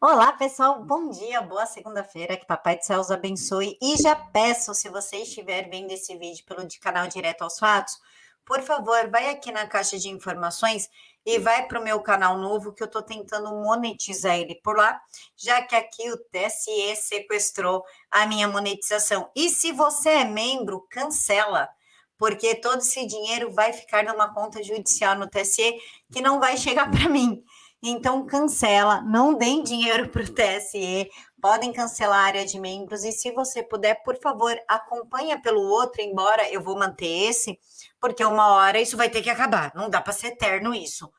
Olá, pessoal. Bom dia, boa segunda-feira. Que Papai do Céu os abençoe. E já peço, se você estiver vendo esse vídeo pelo canal Direto aos Fatos, por favor, vai aqui na caixa de informações e vai para o meu canal novo, que eu estou tentando monetizar ele por lá, já que aqui o TSE sequestrou a minha monetização. E se você é membro, cancela, porque todo esse dinheiro vai ficar numa conta judicial no TSE que não vai chegar para mim. Então, cancela, não deem dinheiro para o TSE, podem cancelar a área de membros, e se você puder, por favor, acompanha pelo outro, embora eu vou manter esse, porque uma hora isso vai ter que acabar, não dá para ser eterno isso.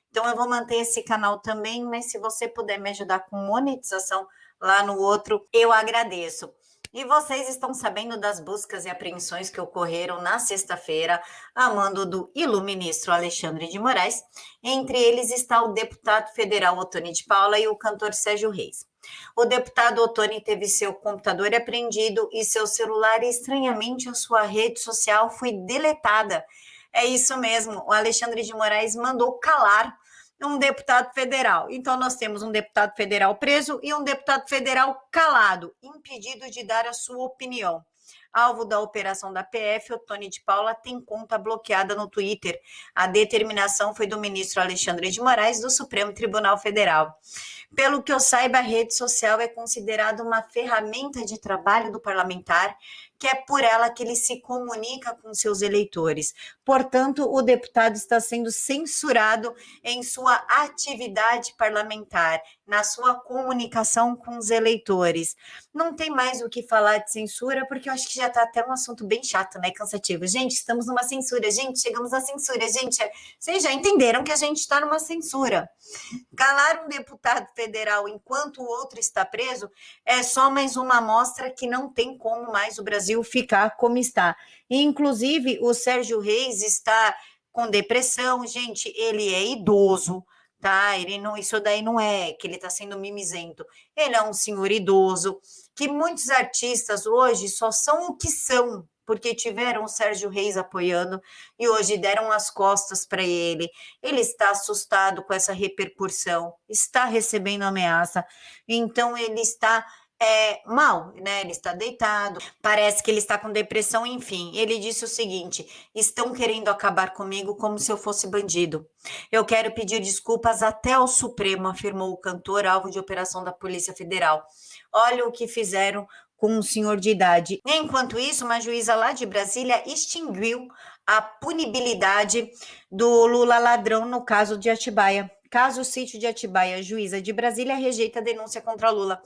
Então, eu vou manter esse canal também, mas se você puder me ajudar com monetização lá no outro, eu agradeço. E vocês estão sabendo das buscas e apreensões que ocorreram na sexta-feira, a mando do iluministro Alexandre de Moraes. Entre eles está o deputado federal Ottoni de Paula e o cantor Sérgio Reis. O deputado Ottoni teve seu computador apreendido e seu celular, estranhamente, a sua rede social foi deletada. É isso mesmo, o Alexandre de Moraes mandou calar um deputado federal. Então, nós temos um deputado federal preso e um deputado federal calado, impedido de dar a sua opinião. Alvo da operação da PF, Ottoni de Paula tem conta bloqueada no Twitter. A determinação foi do ministro Alexandre de Moraes, do Supremo Tribunal Federal. Pelo que eu saiba, a rede social é considerada uma ferramenta de trabalho do parlamentar, que é por ela que ele se comunica com seus eleitores. Portanto, o deputado está sendo censurado em sua atividade parlamentar, na sua comunicação com os eleitores. Não tem mais o que falar de censura, porque eu acho que já está até um assunto bem chato, né? Cansativo. Gente, estamos numa censura. Gente, chegamos à censura. Gente, vocês já entenderam que a gente está numa censura. Calar um deputado federal enquanto o outro está preso é só mais uma amostra que não tem como mais o Brasil ficar como está. E, inclusive, o Sérgio Reis está com depressão, gente, ele é idoso, tá? Ele não, isso daí não é que ele está sendo mimizento. Ele é um senhor idoso, que muitos artistas hoje só são o que são, porque tiveram o Sérgio Reis apoiando e hoje deram as costas para ele. Ele está assustado com essa repercussão, está recebendo ameaça, então ele está mal, né? Ele está deitado, parece que ele está com depressão, enfim. Ele disse o seguinte: estão querendo acabar comigo como se eu fosse bandido. Eu quero pedir desculpas até ao Supremo, afirmou o cantor, alvo de operação da Polícia Federal. Olha o que fizeram com um senhor de idade. Enquanto isso, uma juíza lá de Brasília extinguiu a punibilidade do Lula ladrão no caso de Atibaia. Caso Sítio de Atibaia, juíza de Brasília rejeita a denúncia contra Lula.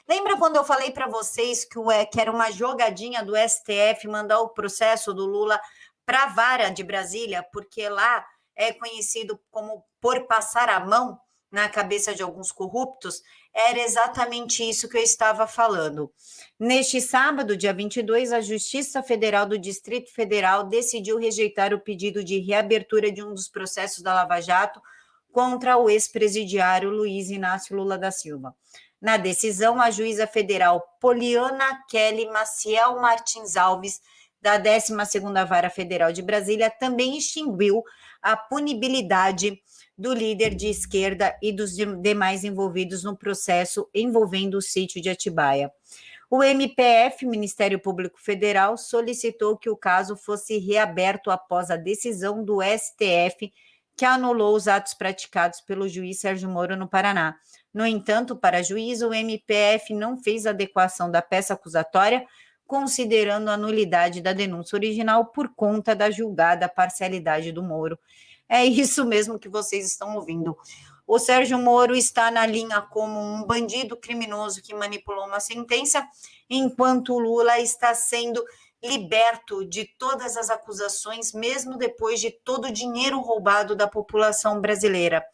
Lembra quando eu falei para vocês que era uma jogadinha do STF mandar o processo do Lula para a vara de Brasília, porque lá é conhecido como por passar a mão na cabeça de alguns corruptos? Era exatamente isso que eu estava falando. Neste sábado, dia 22, a Justiça Federal do Distrito Federal decidiu rejeitar o pedido de reabertura de um dos processos da Lava Jato contra o ex-presidiário Luiz Inácio Lula da Silva. Na decisão, a juíza federal Poliana Kelly Maciel Martins Alves, da 12ª Vara Federal de Brasília, também extinguiu a punibilidade do líder de esquerda e dos demais envolvidos no processo envolvendo o sítio de Atibaia. O MPF, Ministério Público Federal, solicitou que o caso fosse reaberto após a decisão do STF, que anulou os atos praticados pelo juiz Sérgio Moro no Paraná. No entanto, para a juíza, o MPF não fez adequação da peça acusatória, considerando a nulidade da denúncia original por conta da julgada parcialidade do Moro. É isso mesmo que vocês estão ouvindo. O Sérgio Moro está na linha como um bandido criminoso que manipulou uma sentença, enquanto o Lula está sendo liberto de todas as acusações, mesmo depois de todo o dinheiro roubado da população brasileira.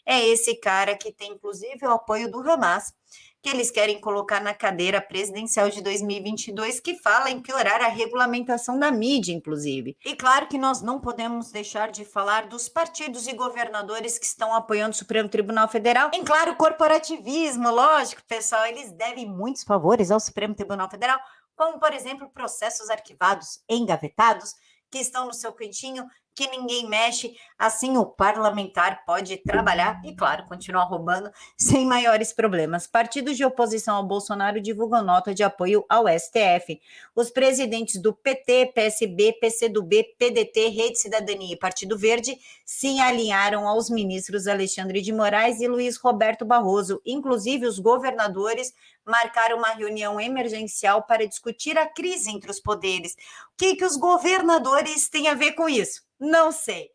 É esse cara que tem, inclusive, o apoio do Hamas, que eles querem colocar na cadeira presidencial de 2022, que fala em piorar a regulamentação da mídia, inclusive. E claro que nós não podemos deixar de falar dos partidos e governadores que estão apoiando o Supremo Tribunal Federal. Em claro, corporativismo, lógico, pessoal, eles devem muitos favores ao Supremo Tribunal Federal, como, por exemplo, processos arquivados, engavetados, que estão no seu cantinho, que ninguém mexe, assim o parlamentar pode trabalhar e, claro, continuar roubando sem maiores problemas. Partidos de oposição ao Bolsonaro divulgam nota de apoio ao STF. Os presidentes do PT, PSB, PCdoB, PDT, Rede Cidadania e Partido Verde se alinharam aos ministros Alexandre de Moraes e Luiz Roberto Barroso. Inclusive, os governadores marcaram uma reunião emergencial para discutir a crise entre os poderes. O que os governadores têm a ver com isso? Não sei.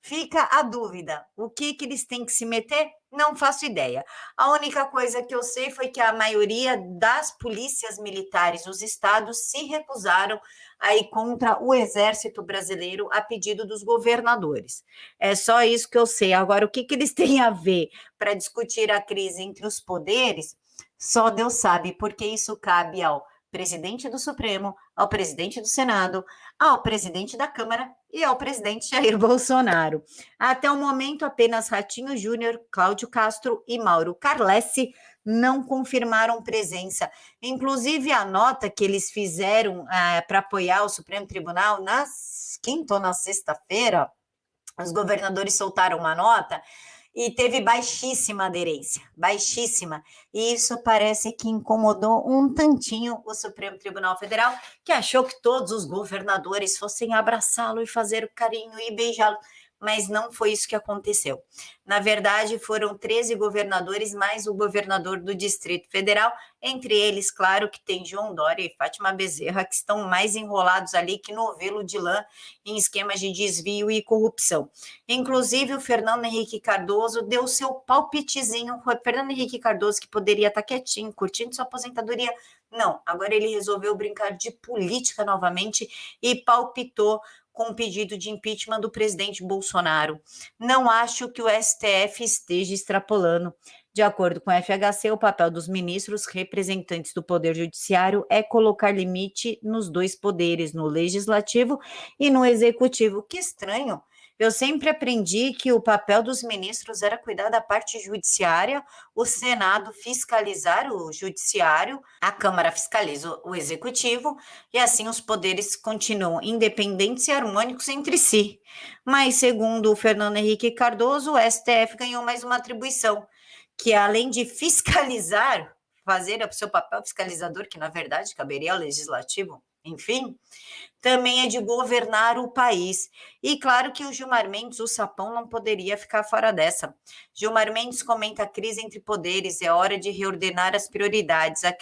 Fica a dúvida. O que eles têm que se meter? Não faço ideia. A única coisa que eu sei foi que a maioria das polícias militares dos estados se recusaram a ir contra o exército brasileiro a pedido dos governadores. É só isso que eu sei. Agora, o que eles têm a ver para discutir a crise entre os poderes? Só Deus sabe, porque isso cabe ao presidente do Supremo, ao presidente do Senado, ao presidente da Câmara e ao presidente Jair Bolsonaro. Até o momento, apenas Ratinho Júnior, Cláudio Castro e Mauro Carlessi não confirmaram presença. Inclusive, a nota que eles fizeram para apoiar o Supremo Tribunal na quinta ou na sexta-feira, os governadores soltaram uma nota e teve baixíssima aderência, baixíssima. E isso parece que incomodou um tantinho o Supremo Tribunal Federal, que achou que todos os governadores fossem abraçá-lo e fazer o carinho e beijá-lo. Mas não foi isso que aconteceu. Na verdade, foram 13 governadores, mais o governador do Distrito Federal, entre eles, claro, que tem João Dória e Fátima Bezerra, que estão mais enrolados ali que novelo de lã em esquemas de desvio e corrupção. Inclusive, o Fernando Henrique Cardoso deu seu palpitezinho. O Fernando Henrique Cardoso, que poderia estar quietinho, curtindo sua aposentadoria, não. Agora ele resolveu brincar de política novamente e palpitou com o pedido de impeachment do presidente Bolsonaro. Não acho que o STF esteja extrapolando. De acordo com o FHC, o papel dos ministros representantes do Poder Judiciário é colocar limite nos dois poderes, no Legislativo e no Executivo. Que estranho! Eu sempre aprendi que o papel dos ministros era cuidar da parte judiciária, o Senado fiscalizar o judiciário, a Câmara fiscaliza o executivo, e assim os poderes continuam independentes e harmônicos entre si. Mas, segundo o Fernando Henrique Cardoso, o STF ganhou mais uma atribuição, que além de fiscalizar, fazer o seu papel fiscalizador, que na verdade caberia ao legislativo, enfim, também é de governar o país. E claro que o Gilmar Mendes, o sapão, não poderia ficar fora dessa. Gilmar Mendes comenta a crise entre poderes, é hora de reordenar as prioridades. A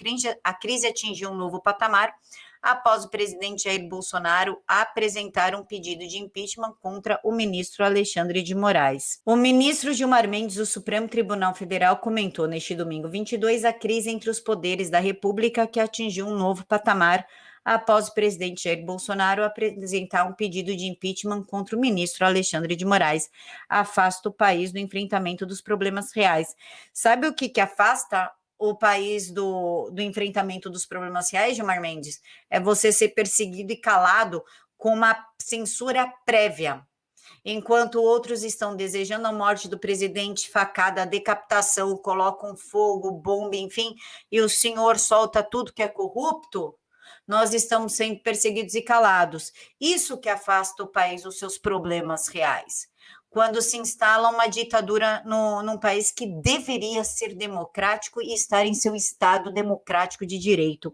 crise atingiu um novo patamar após o presidente Jair Bolsonaro apresentar um pedido de impeachment contra o ministro Alexandre de Moraes. O ministro Gilmar Mendes do Supremo Tribunal Federal comentou neste domingo 22 a crise entre os poderes da República que atingiu um novo patamar após o presidente Jair Bolsonaro apresentar um pedido de impeachment contra o ministro Alexandre de Moraes. Afasta o país do enfrentamento dos problemas reais. Sabe o que afasta o país do enfrentamento dos problemas reais, Gilmar Mendes? É você ser perseguido e calado com uma censura prévia. Enquanto outros estão desejando a morte do presidente, facada, decapitação, colocam fogo, bomba, enfim, e o senhor solta tudo que é corrupto, nós estamos sendo perseguidos e calados. Isso que afasta o país dos seus problemas reais. Quando se instala uma ditadura num país que deveria ser democrático e estar em seu estado democrático de direito.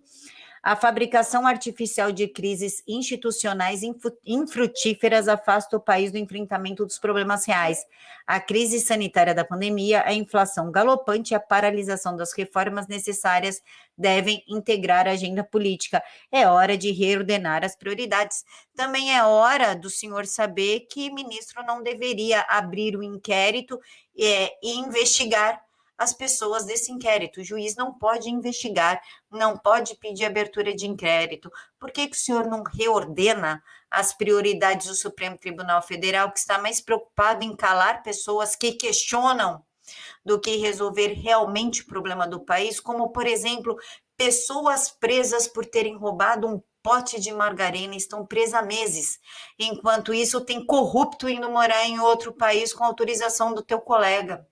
A fabricação artificial de crises institucionais infrutíferas afasta o país do enfrentamento dos problemas reais. A crise sanitária da pandemia, a inflação galopante e a paralisação das reformas necessárias devem integrar a agenda política. É hora de reordenar as prioridades. Também é hora do senhor saber que ministro não deveria abrir o inquérito e investigar as pessoas desse inquérito. O juiz não pode investigar, não pode pedir abertura de inquérito. Por que o senhor não reordena as prioridades do Supremo Tribunal Federal, que está mais preocupado em calar pessoas que questionam do que resolver realmente o problema do país, como, por exemplo, pessoas presas por terem roubado um pote de margarina estão presas há meses. Enquanto isso, tem corrupto indo morar em outro país com autorização do teu colega.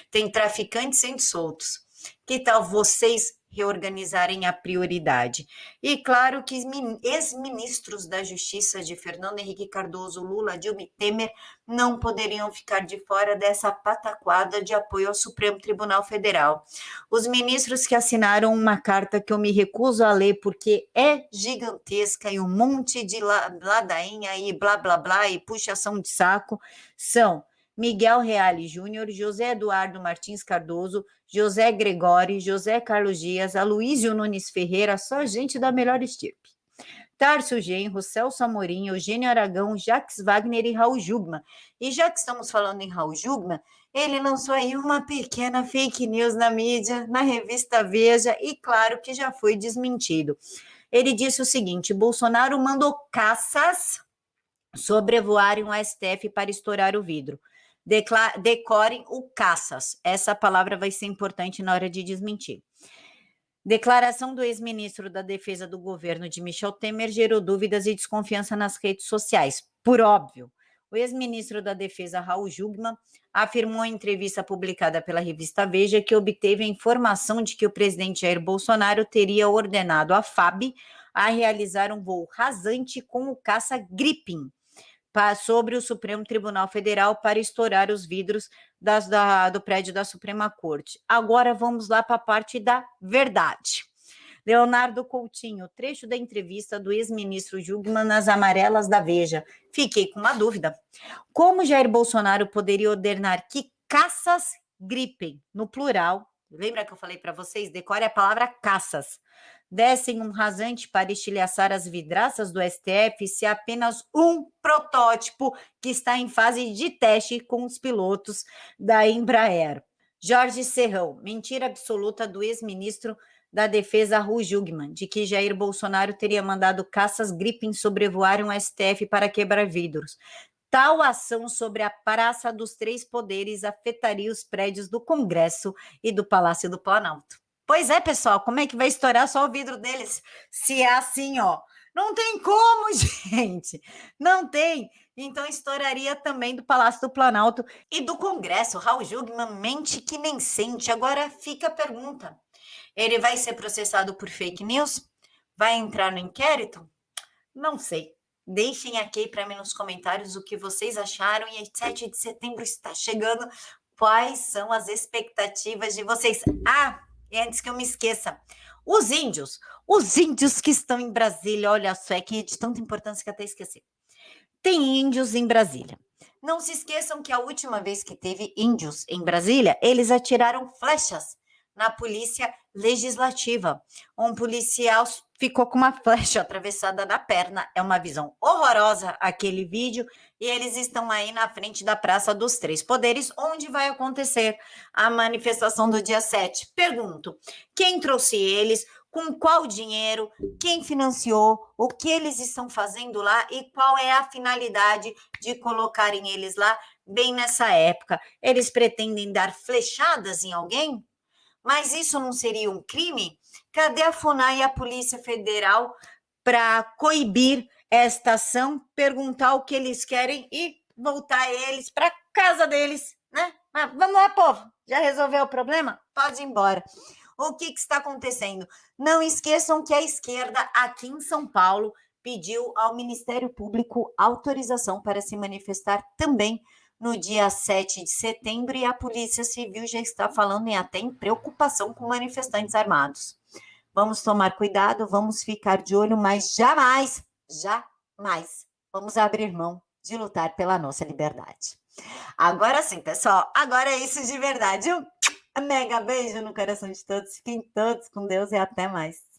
Tem traficantes sendo soltos. Que tal vocês reorganizarem a prioridade? E claro que ex-ministros da Justiça de Fernando Henrique Cardoso, Lula, Dilma e Temer não poderiam ficar de fora dessa pataquada de apoio ao Supremo Tribunal Federal. Os ministros que assinaram uma carta que eu me recuso a ler porque é gigantesca e um monte de ladainha e blá blá blá e puxação de saco são Miguel Reale Júnior, José Eduardo Martins Cardoso, José Gregori, José Carlos Dias, Aloísio Nunes Ferreira, só gente da melhor estirpe. Tárcio Genro, Celso Amorim, Eugênio Aragão, Jacques Wagner e Raul Jugman. E já que estamos falando em Raul Jugman, ele lançou aí uma pequena fake news na mídia, na revista Veja, e claro que já foi desmentido. Ele disse o seguinte: Bolsonaro mandou caças sobrevoarem o STF para estourar o vidro. Decorem o caças. Essa palavra vai ser importante na hora de desmentir. Declaração do ex-ministro da Defesa do governo de Michel Temer gerou dúvidas e desconfiança nas redes sociais. Por óbvio, o ex-ministro da Defesa, Raul Jugman, afirmou em entrevista publicada pela revista Veja que obteve a informação de que o presidente Jair Bolsonaro teria ordenado à FAB a realizar um voo rasante com o caça Gripen sobre o Supremo Tribunal Federal para estourar os vidros do prédio da Suprema Corte. Agora vamos lá para a parte da verdade. Leonardo Coutinho, trecho da entrevista do ex-ministro Jugman nas amarelas da Veja. Fiquei com uma dúvida. Como Jair Bolsonaro poderia ordenar que caças Gripen, no plural, lembra que eu falei para vocês? Decore a palavra caças. Dessem um rasante para estilhaçar as vidraças do STF se apenas um protótipo que está em fase de teste com os pilotos da Embraer. Jorge Serrão, mentira absoluta do ex-ministro da Defesa Raul Jugman, de que Jair Bolsonaro teria mandado caças Gripen sobrevoarem o STF para quebrar vidros. Tal ação sobre a Praça dos Três Poderes afetaria os prédios do Congresso e do Palácio do Planalto. Pois é, pessoal, como é que vai estourar só o vidro deles? Se é assim, ó. Não tem como, gente. Não tem. Então estouraria também do Palácio do Planalto e do Congresso. Raul Jugman mente que nem sente. Agora fica a pergunta. Ele vai ser processado por fake news? Vai entrar no inquérito? Não sei. Deixem aqui para mim nos comentários o que vocês acharam. E 7 de setembro está chegando. Quais são as expectativas de vocês? E antes que eu me esqueça, os índios que estão em Brasília, olha só, é que é de tanta importância que até esqueci. Tem índios em Brasília. Não se esqueçam que a última vez que teve índios em Brasília, eles atiraram flechas na polícia legislativa. Um policial ficou com uma flecha atravessada na perna. É uma visão horrorosa aquele vídeo. E eles estão aí na frente da Praça dos Três Poderes, onde vai acontecer a manifestação do dia 7. Pergunto, quem trouxe eles? Com qual dinheiro? Quem financiou? O que eles estão fazendo lá? E qual é a finalidade de colocarem eles lá bem nessa época? Eles pretendem dar flechadas em alguém? Mas isso não seria um crime? Cadê a FUNAI e a Polícia Federal para coibir esta ação, perguntar o que eles querem e voltar eles para casa deles, né? Mas vamos lá, povo, já resolveu o problema? Pode ir embora. O que está acontecendo? Não esqueçam que a esquerda aqui em São Paulo pediu ao Ministério Público autorização para se manifestar também no dia 7 de setembro e a Polícia Civil já está falando até em preocupação com manifestantes armados. Vamos tomar cuidado, vamos ficar de olho, mas jamais vamos abrir mão de lutar pela nossa liberdade. Agora sim, pessoal, agora é isso de verdade. Um mega beijo no coração de todos, fiquem todos com Deus e até mais.